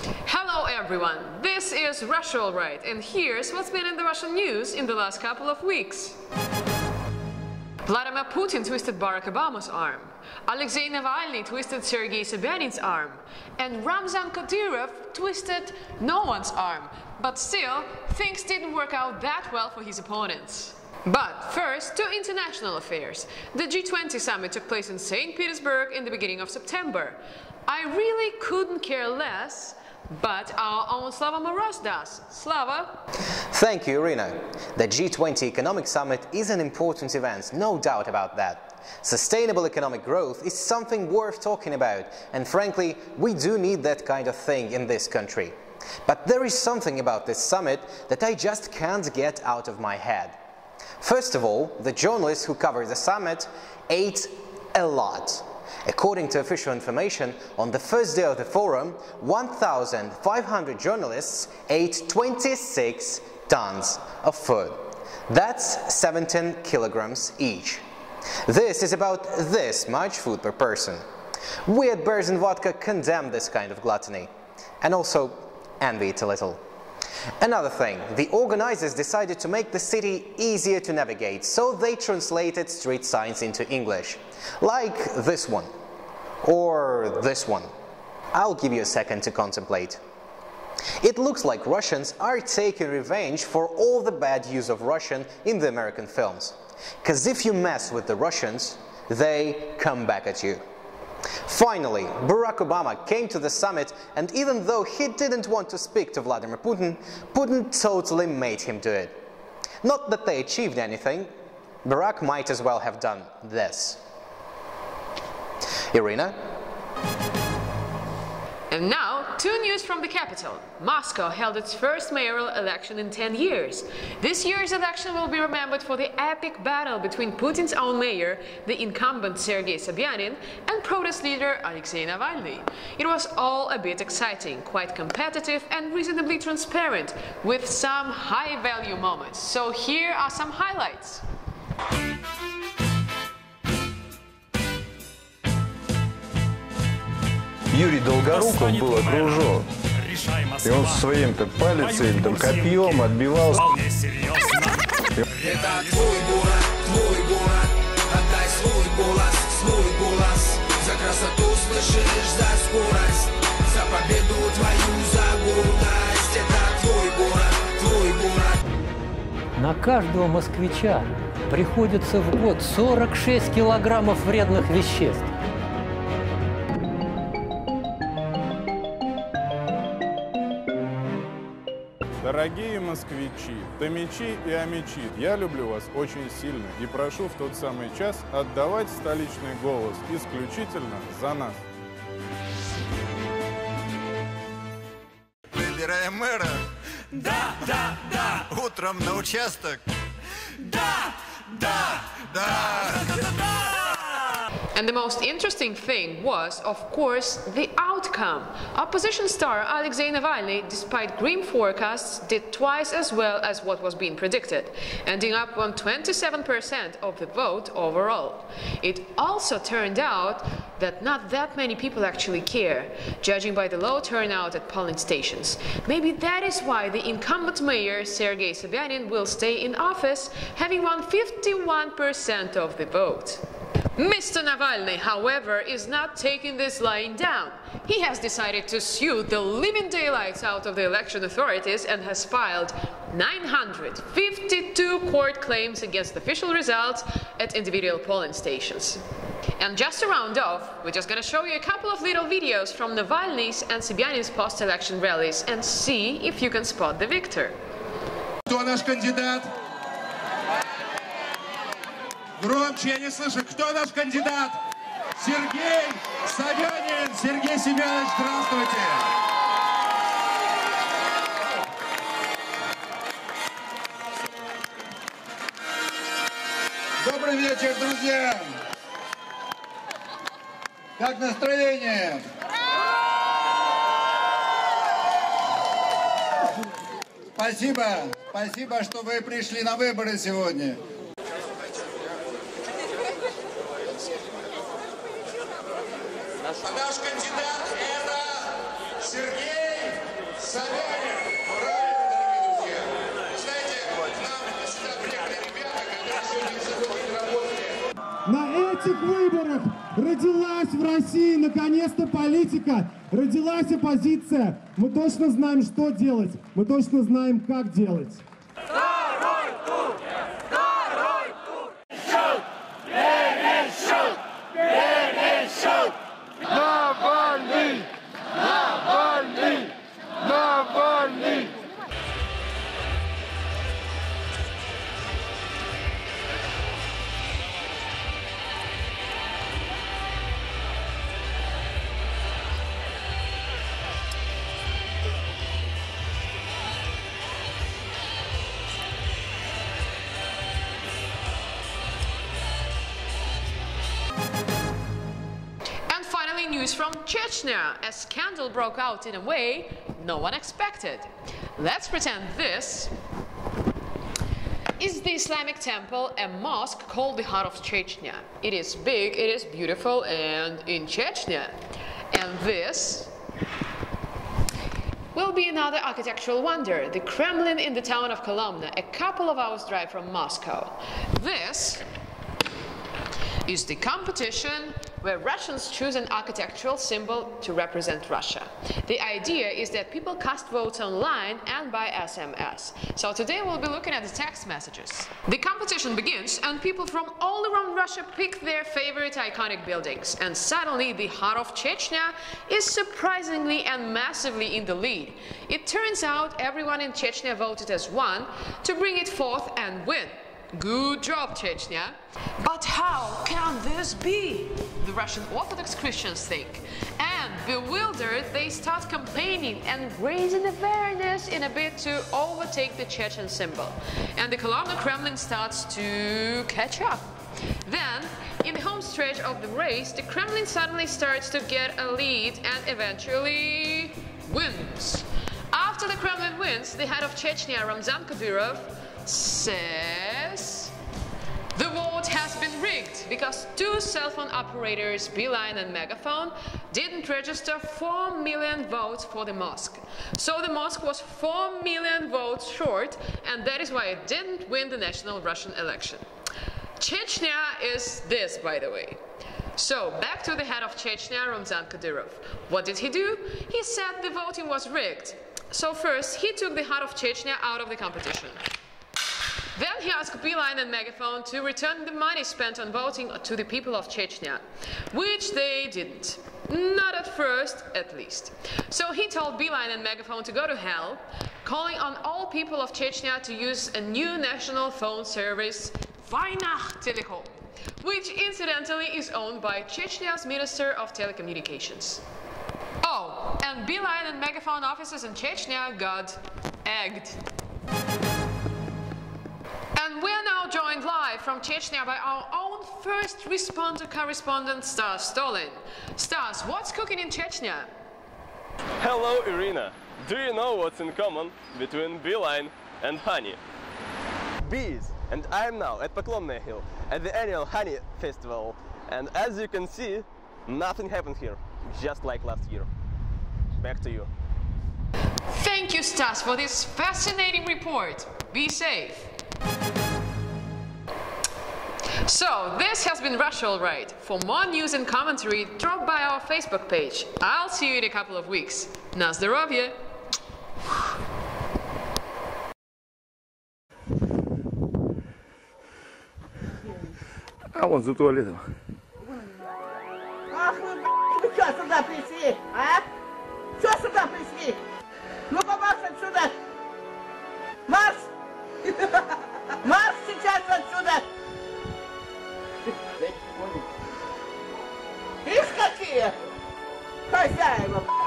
Hello everyone, this is Russia All Right, and here's what's been in the Russian news in the last couple of weeks. Vladimir Putin twisted Barack Obama's arm, Alexei Navalny twisted Sergei Sobyanin's arm, and Ramzan Kadyrov twisted no one's arm. But still, things didn't work out that well for his opponents. But first, to international affairs. The G20 summit took place in St. Petersburg in the beginning of September. I really couldn't care less, but our own Slava Moroz does. Slava? Thank you, Irina. The G20 Economic Summit is an important event, no doubt about that. Sustainable economic growth is something worth talking about, and frankly, we do need that kind of thing in this country. But there is something about this summit that I just can't get out of my head. First of all, the journalists who covered the summit ate a lot. According to official information, on the first day of the forum, 1,500 journalists ate 26 tons of food. That's 17 kilograms each. This is about this much food per person. We at Bears and Vodka condemn this kind of gluttony, and also envy it a little. Another thing, the organizers decided to make the city easier to navigate, so they translated street signs into English. Like this one. Or this one. I'll give you a second to contemplate. It looks like Russians are taking revenge for all the bad use of Russian in the American films. 'Cause if you mess with the Russians, they come back at you. Finally, Barack Obama came to the summit, and even though he didn't want to speak to Vladimir Putin, Putin totally made him do it. Not that they achieved anything. Barack might as well have done this. Irina? And now, two news from the capital. Moscow held its first mayoral election in 10 years. This year's election will be remembered for the epic battle between Putin's own mayor, the incumbent Sergei Sobyanin, and protest leader Alexei Navalny. It was all a bit exciting, quite competitive and reasonably transparent, with some high-value moments. So here are some highlights. Юрий Долгоруков был окружен, и он своим как палицей, там, копьем отбивал. Это твой город, отдай свой голос, за красоту слышишь, за скорость, за победу твою, за гордость. Это твой город. На каждого москвича приходится в год 46 килограммов вредных веществ. Дорогие москвичи, томичи и амичи, я люблю вас очень сильно и прошу в тот самый час отдавать столичный голос исключительно за нас. Выбираем мэра. Да, да, да. Утром на участок. Да, да, Да. And the most interesting thing was, of course, the outcome. Opposition star Alexei Navalny, despite grim forecasts, did twice as well as what was being predicted, ending up on 27% of the vote overall. It also turned out that not that many people actually care, judging by the low turnout at polling stations. Maybe that is why the incumbent mayor, Sergei Sobyanin, will stay in office, having won 51% of the vote. Mr. Navalny, however, is not taking this lying down. He has decided to sue the living daylights out of the election authorities and has filed 952 court claims against official results at individual polling stations. And just to round off, we're just going to show you a couple of little videos from Navalny's and Sobyanin's post-election rallies and see if you can spot the victor. Кто наш кандидат? Громче, я не слышу. Кто наш кандидат? Сергей Собянин. Сергей Семенович, здравствуйте. Добрый вечер, друзья. Как настроение? Спасибо. Спасибо, что вы пришли на выборы сегодня. Наш кандидат это Сергей Собянин! Правильно, дорогие друзья! Знаете, к нам сюда приехали ребята, которые сегодня из-за того не работали. На этих выборах родилась в России наконец-то политика, родилась оппозиция. Мы точно знаем, что делать, мы точно знаем, как делать. Второй тур! Второй тур! Пересчет! Пересчет! Пересчет! Навальный! Навальный! Навальный! And finally, news from Chechnya. A scandal broke out in a way no one expected. Let's pretend this is the Islamic temple, a mosque called the Heart of Chechnya. It is big, it is beautiful, and in Chechnya. And this will be another architectural wonder, the Kremlin in the town of Kolomna, a couple of hours drive from Moscow. This is the competition where Russians choose an architectural symbol to represent Russia. The idea is that people cast votes online and by SMS. So today we'll be looking at the text messages. The competition begins and people from all around Russia pick their favorite iconic buildings. And suddenly the Heart of Chechnya is surprisingly and massively in the lead. It turns out everyone in Chechnya voted as one to bring it forth and win. Good job, Chechnya. But how can this be? The Russian Orthodox Christians think. And bewildered, they start campaigning and raising awareness in a bid to overtake the Chechen symbol. And the Kolomna Kremlin starts to catch up. Then, in the home stretch of the race, the Kremlin suddenly starts to get a lead and eventually wins. After the Kremlin wins, the head of Chechnya, Ramzan Kadyrov, says the vote has been rigged because two cell phone operators, Beeline and Megaphone, didn't register 4 million votes for the mosque. So the mosque was 4 million votes short, and that is why it didn't win the national Russian election. Chechnya is this, by the way. So, back to the head of Chechnya, Ramzan Kadyrov. What did he do? He said the voting was rigged. So first, he took the Heart of Chechnya out of the competition. Then he asked Beeline and Megaphone to return the money spent on voting to the people of Chechnya, which they didn't. Not at first, at least. So he told Beeline and Megaphone to go to hell, calling on all people of Chechnya to use a new national phone service, Vaynakh Telecom, which incidentally is owned by Chechnya's Minister of Telecommunications. Oh, and Beeline and Megaphone offices in Chechnya got egged. And we are now joined live from Chechnya by our own first responder correspondent, Stas Stolin. Stas, what's cooking in Chechnya? Hello, Irina. Do you know what's in common between beeline and honey? Bees. And I am now at Poklonная Hill at the annual Honey Festival. And as you can see, nothing happened here, just like last year. Back to you. Thank you, Stas, for this fascinating report. Be safe. So, this has been Russia All Right. For more news and commentary, drop by our Facebook page. I'll see you in a couple of weeks. Na zdrowie! А вон за туалетом. Ах вы что сюда пришли, а? Что сюда пришли? Ну-ка марш отсюда! Марш! Марш сейчас отсюда! Ишь какие! Хозяева!